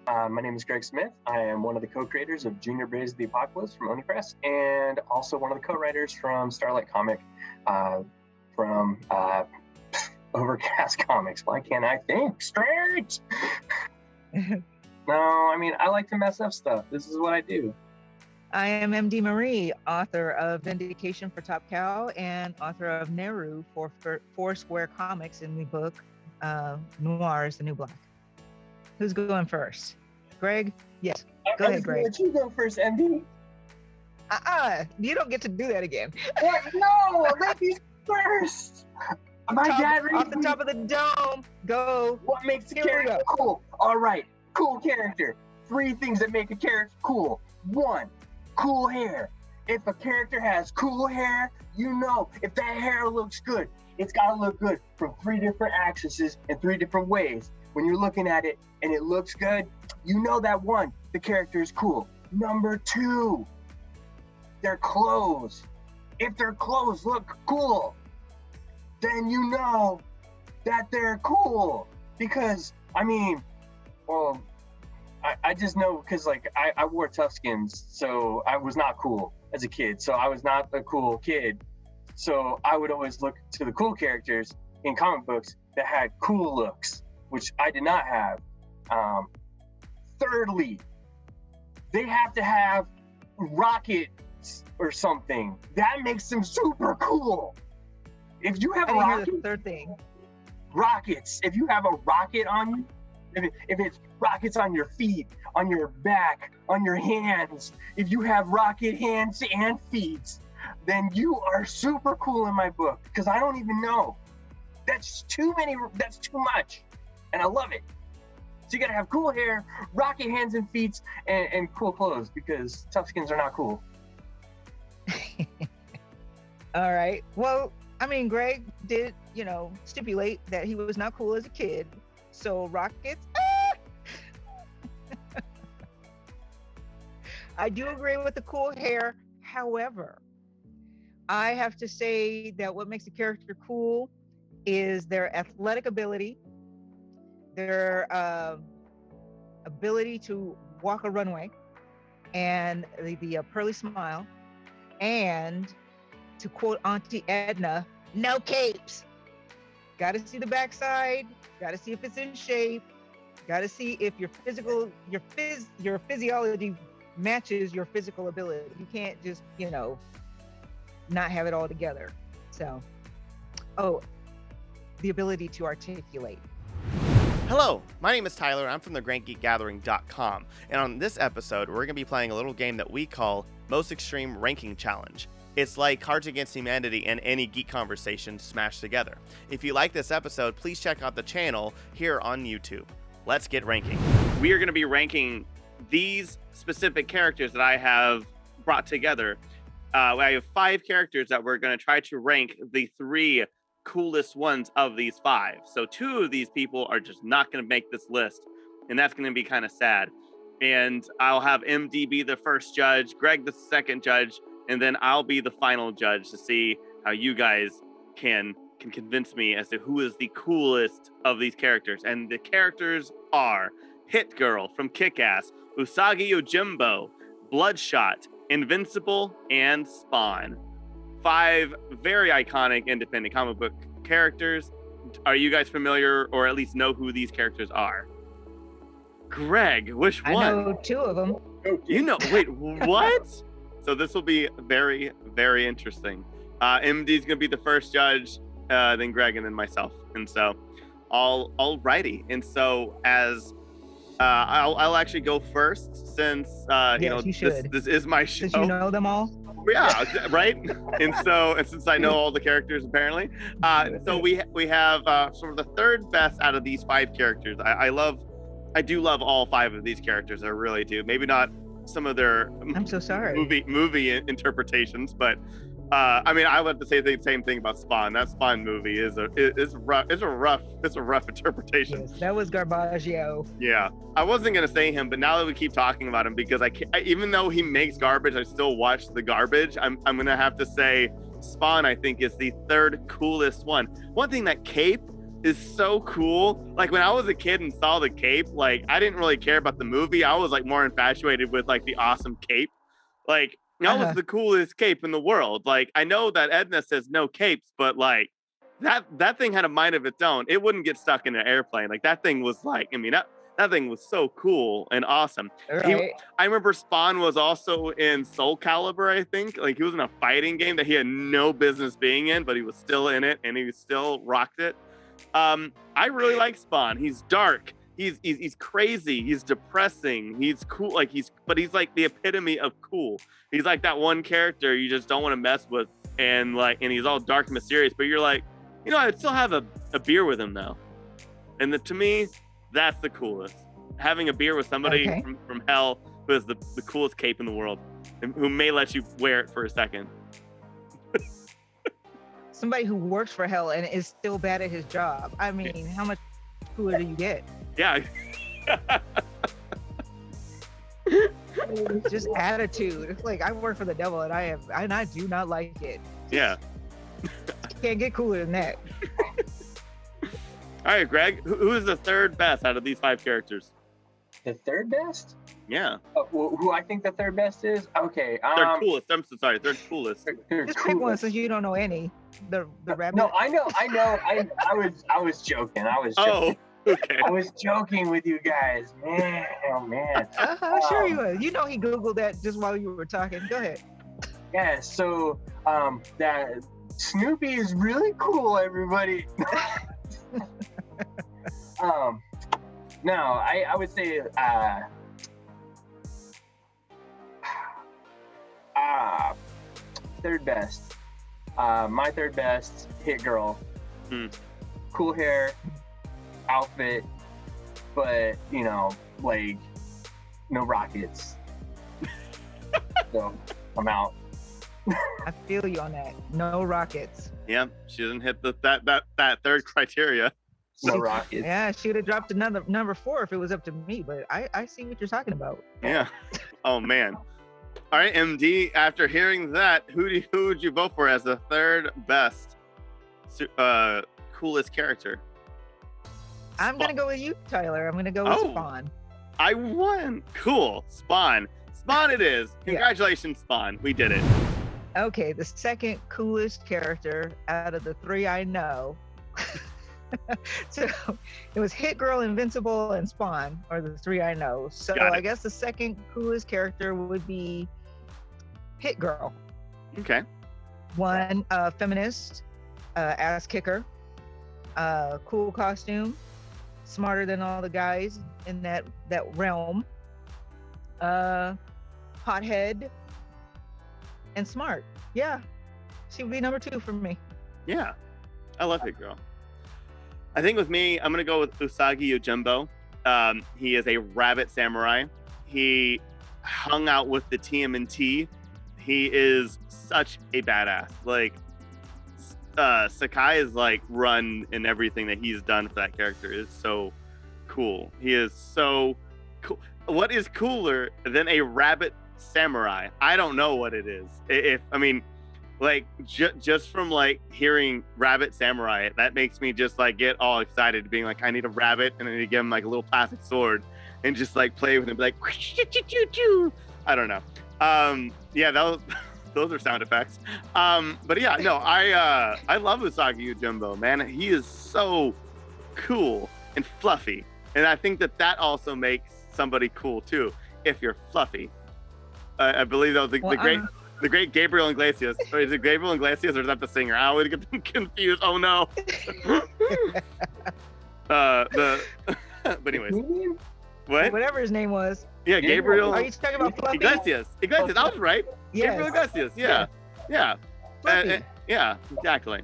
My name is Greg Smith. I am one of the co-creators of Junior Braves of the Apocalypse from Oni Press, and also one of the co-writers from Starlight Comic, from Overcast Comics. Why can't I think straight? No, I mean, I like to mess up stuff. This is what I do. I am MD Marie, author of Vindication for Top Cow and author of Neru for Foursquare Comics in the book Noir is the New Black. Who's going first? Greg? Yes. Go ahead, Greg. Let you go first, MD. You don't get to do that again. What? No, ladies first. My dad off the top of the dome. Go. What makes a character cool? All right, cool character. 3 things that make a character cool. 1, cool hair. If a character has cool hair, you know if that hair looks good, it's got to look good from 3 different axes in 3 different ways. When you're looking at it and it looks good, you know that 1, the character is cool. Number 2, their clothes. If their clothes look cool, then you know that they're cool. Because, I mean, well, I just know because, like, I wore Toughskins, so I was not cool as a kid. So I was not a cool kid. So I would always look to the cool characters in comic books that had cool looks, which I did not have. Thirdly, they have to have rockets or something. That makes them super cool. If you have a rocket, the third thing. Rockets. If you have a rocket on you, if it's rockets on your feet, on your back, on your hands, if you have rocket hands and feet, then you are super cool in my book, because I don't even know. That's too much. And I love it. So you gotta have cool hair, rocket hands and feet, and cool clothes, because Toughskins are not cool. All right. Well, I mean, Greg did, stipulate that he was not cool as a kid. So rockets. I do agree with the cool hair. However, I have to say that what makes a character cool is their athletic ability, their ability to walk a runway, and the pearly smile, and to quote Auntie Edna, no capes. Got to see the backside. Got to see if it's in shape. Got to see if your physiology matches your physical ability. You can't just, not have it all together. So, the ability to articulate. Hello, my name is Tyler. I'm from the GrandGeekGathering.com. And on this episode, we're going to be playing a little game that we call Most Extreme Ranking Challenge. It's like Cards Against Humanity and any geek conversation smashed together. If you like this episode, please check out the channel here on YouTube. Let's get ranking. We are going to be ranking these specific characters that I have brought together. I have 5 characters that we're going to try to rank the 3 coolest ones of these 5. So 2 of these people are just not going to make this list, and that's going to be kind of sad. And I'll have MD be the first judge, Greg the second judge, and then I'll be the final judge to see how you guys can convince me as to who is the coolest of these characters. And the characters are Hit Girl from Kick-Ass, Usagi Yojimbo, Bloodshot, Invincible, and Spawn. 5 very iconic independent comic book characters. Are you guys familiar, or at least know who these characters are? Greg, which one? I know 2 of them. You know, wait, what? So this will be very, very interesting. MD's gonna be the first judge, then Greg, and then myself. And so, all righty. And so, as I'll actually go first, since this is my show. Since you know them all. Yeah, right. And since I know all the characters, apparently, so we have sort of the third best out of these 5 characters. I do love all 5 of these characters. I really do. Maybe not some of their I'm so sorry movie interpretations, but I mean, I would have to say the same thing about Spawn. That Spawn movie is a rough interpretation. Yes, that was Garbaggio. Yeah, I wasn't gonna say him, but now that we keep talking about him, because even though he makes garbage, I still watch the garbage. I'm gonna have to say Spawn, I think, is the 3rd coolest one. One thing, that cape is so cool. Like when I was a kid and saw the cape, like I didn't really care about the movie. I was like more infatuated with like the awesome cape. Like that was the coolest cape in the world. Like I know that Edna says no capes, but like that thing had a mind of its own. It wouldn't get stuck in an airplane. Like that thing was like, I mean, that thing was so cool and awesome. Right. I remember Spawn was also in Soul Calibur, I think. Like he was in a fighting game that he had no business being in, but he was still in it and he still rocked it. I really like Spawn. He's dark. He's crazy. He's depressing. He's cool. Like but he's like the epitome of cool. He's like that one character you just don't want to mess with, and he's all dark and mysterious. But you're like, you know, I'd still have a beer with him though. And to me, that's the coolest. Having a beer with somebody from hell who has the coolest cape in the world, and who may let you wear it for a second. Somebody who works for hell and is still bad at his job. I mean, how much cooler do you get? Yeah. Just attitude. It's like I work for the devil and I do not like it. Yeah. Can't get cooler than that. All right, Greg, who is the third best out of these 5 characters? The third best? Yeah. Who I think the third best is? Okay. Third coolest. I'm so sorry. Third coolest. Just pick one since you don't know any. The rabbit. No, I know. I was joking. Oh, okay. I was joking with you guys, man. Oh man. Sure you was. You know he Googled that just while you were talking. Go ahead. Yeah. So that Snoopy is really cool, everybody. No, I would say third best. My third best, Hit Girl. Cool hair, outfit, but you know, like no rockets. So I'm out. I feel you on that. No rockets. Yeah, she doesn't hit that third criteria. No rockets. Yeah, she would have dropped another number 4 if it was up to me, but I see what you're talking about. Yeah. Oh man. All right, MD, after hearing that, who would you vote for as the third best coolest character? I'm going to go with you, Tyler. I'm going to go with Spawn. I won. Cool. Spawn it is. Congratulations, Spawn. We did it. Okay, the second coolest character out of the 3 I know. So it was Hit Girl, Invincible, and Spawn are the 3 I know. So I guess the second coolest character would be Hit Girl. Okay. One, feminist, ass kicker, cool costume, smarter than all the guys in that realm, hothead, and smart. Yeah, she would be number 2 for me. Yeah, I love Hit Girl. I think with me, I'm going to go with Usagi Yojimbo. He is a rabbit samurai. He hung out with the TMNT. He is such a badass. Like, Sakai is like run in everything that he's done for that character is so cool. He is so cool. What is cooler than a rabbit samurai? I don't know what it is. Just from like hearing rabbit samurai, that makes me just like get all excited, being like, I need a rabbit and I need to give him like a little plastic sword and just like play with him, be like, I don't know. Yeah, those are sound effects. But yeah, no, I love Usagi Yojimbo, man. He is so cool and fluffy, and I think that also makes somebody cool too if you're fluffy. I believe that was the great Gabriel Iglesias. Or is it Gabriel Iglesias or is that the singer? I always get them confused. Oh no. But anyways. What? Whatever his name was. Yeah, Gabriel. Are you talking about Fluffy? Iglesias. I was right. Yes. Gabriel Iglesias. Yeah. Fluffy. Yeah, exactly.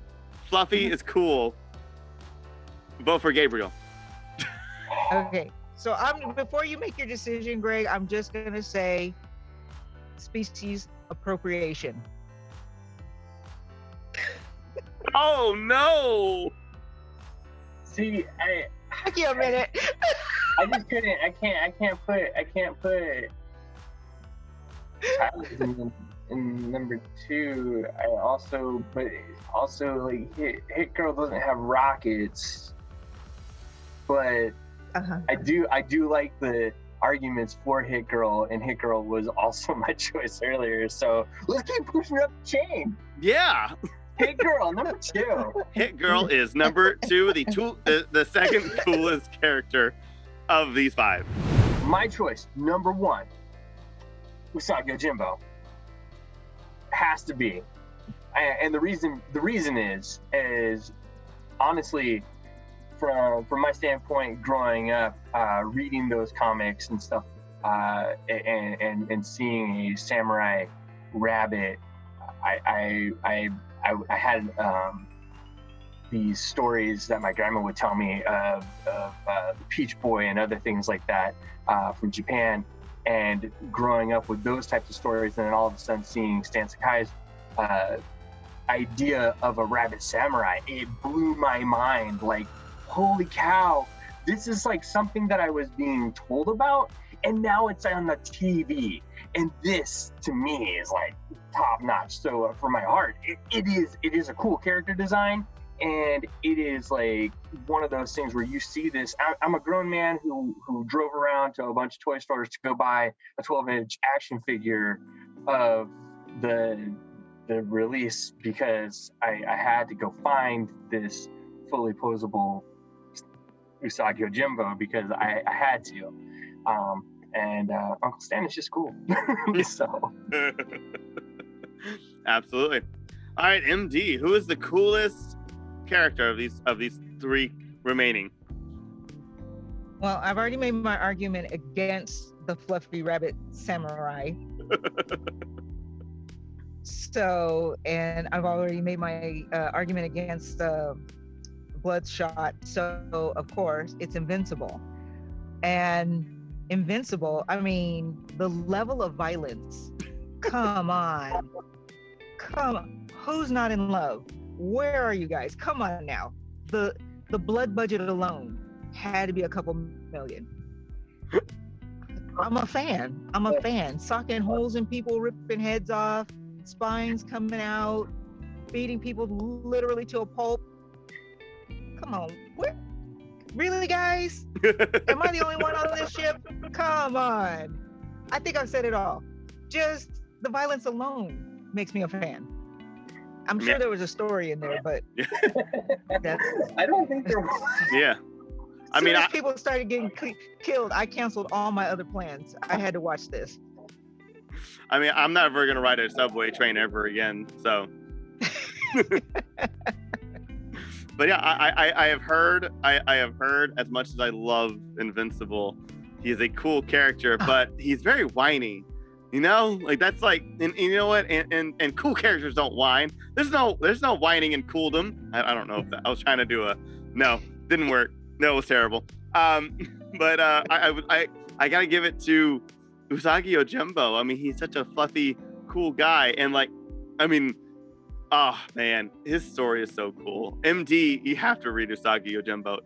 Fluffy is cool. Vote for Gabriel. Okay. So before you make your decision, Greg, I'm just gonna say species appropriation. Oh no! See, Give you a minute. I just couldn't. I can't put Tyler in number 2. But also like Hit Girl doesn't have rockets. but Uh-huh. I do like the arguments for Hit Girl, and Hit Girl was also my choice earlier. So let's keep pushing up the chain. Yeah. Hit Girl, number 2. Hit Girl is number 2, the second coolest character of these 5. My choice, number 1, Usagi Yojimbo. Has to be. And the reason is honestly, from my standpoint, growing up, reading those comics and stuff, and seeing a samurai rabbit, I had these stories that my grandma would tell me of the Peach Boy and other things like that from Japan. And growing up with those types of stories, and then all of a sudden seeing Stan Sakai's idea of a rabbit samurai, it blew my mind. Like, holy cow, this is like something that I was being told about, and now it's on the TV. And this, to me, is like top notch. So for my heart, it is a cool character design. And it is like one of those things where you see this. I'm a grown man who drove around to a bunch of toy stores to go buy a 12-inch action figure of the release, because I had to go find this fully posable Usagi Yojimbo because I had to. And Uncle Stan is just cool. So. Absolutely. All right, MD, who is the coolest character of these 3 remaining? Well, I've already made my argument against the fluffy rabbit samurai. So, and I've already made my argument against Bloodshot. So, of course, it's Invincible. And Invincible, I mean, the level of violence. Come on. Who's not in love? Where are you guys? Come on now. The blood budget alone had to be a couple million. I'm a fan. Socking holes in people, ripping heads off, spines coming out, beating people literally to a pulp. Come on. What? Really, guys? Am I the only one on this ship? Come on. I think I've said it all. Just the violence alone makes me a fan. I'm sure there was a story in there, but I don't think there was. Yeah. I mean, as people started getting killed, I canceled all my other plans. I had to watch this. I mean, I'm never gonna ride a subway train ever again. So, but yeah, I have heard as much as I love Invincible, he's a cool character, but he's very whiny. You know, like that's like, and you know what? And cool characters don't whine. There's no whining in cooldom. I don't know if that, I was trying to do didn't work. No, it was terrible. But I gotta give it to Usagi Yojimbo. I mean, he's such a fluffy, cool guy, and like, I mean, oh man, his story is so cool. MD, you have to read Usagi Yojimbo.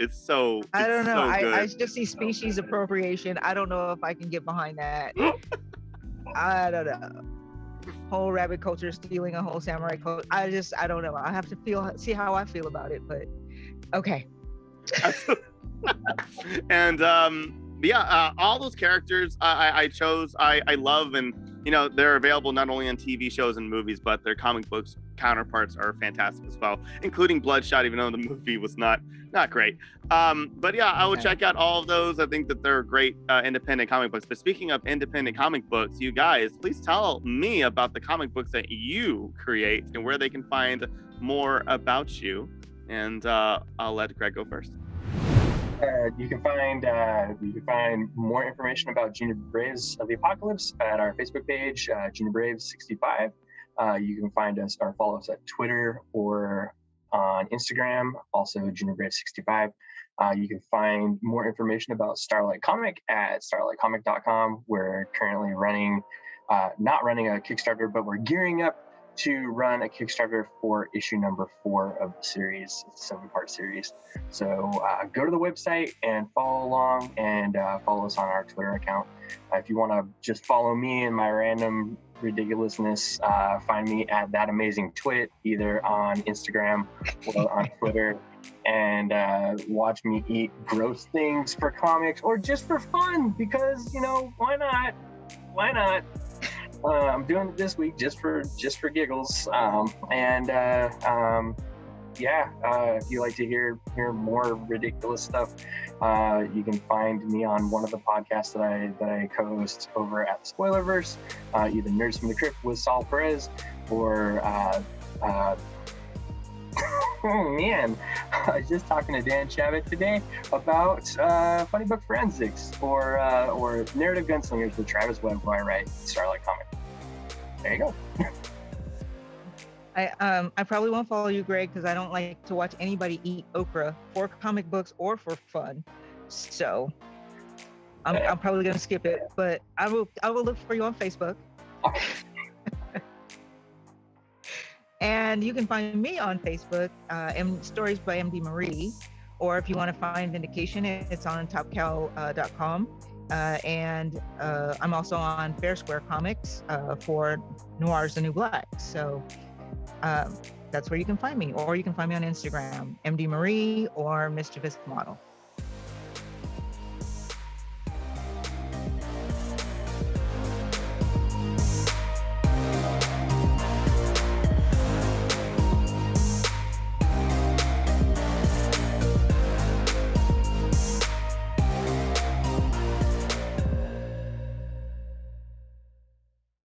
I don't know. So I just see species appropriation. I don't know if I can get behind that. I don't know. Whole rabbit culture stealing a whole samurai culture. I don't know. I have to see how I feel about it, but okay. And all those characters I chose, I love, and you know, they're available not only on TV shows and movies, but their comic books counterparts are fantastic as well, including Bloodshot, even though the movie was not great. But yeah, I will check out all of those. I think that they're great independent comic books. But speaking of independent comic books, you guys, please tell me about the comic books that you create and where they can find more about you. And I'll let Greg go first. You can find more information about Junior Braves of the Apocalypse at our Facebook page, Junior Braves 65. You can find us or follow us at Twitter or on Instagram, also Junior Braves 65. You can find more information about Starlight Comic at starlightcomic.com. We're currently not running a Kickstarter, but we're gearing up to run a Kickstarter for issue number 4 of the series. It's a 7-part series. So go to the website and follow along, and follow us on our Twitter account. If you want to just follow me and my random ridiculousness, find me at That Amazing Twit, either on Instagram or on Twitter. and watch me eat gross things for comics or just for fun, because why not? Why not? I'm doing it this week just for giggles. If you like to hear more ridiculous stuff, you can find me on one of the podcasts that I co-host over at the Spoilerverse, either Nerds from the Crypt with Saul Perez, or oh man, I was just talking to Dan Chabot today about Funny Book Forensics, or Narrative Gunslingers with Travis Webb, who I write Starlight Comic. There you go. I probably won't follow you, Greg, because I don't like to watch anybody eat okra for comic books or for fun. So I'm probably gonna skip it, but I will look for you on Facebook. And you can find me on Facebook, Stories by MD Marie, or if you want to find Vindication, it's on topcow.com. And I'm also on Fair Square Comics for Noir's the New Black. So that's where you can find me, or you can find me on Instagram, MD Marie or Mischievous Model.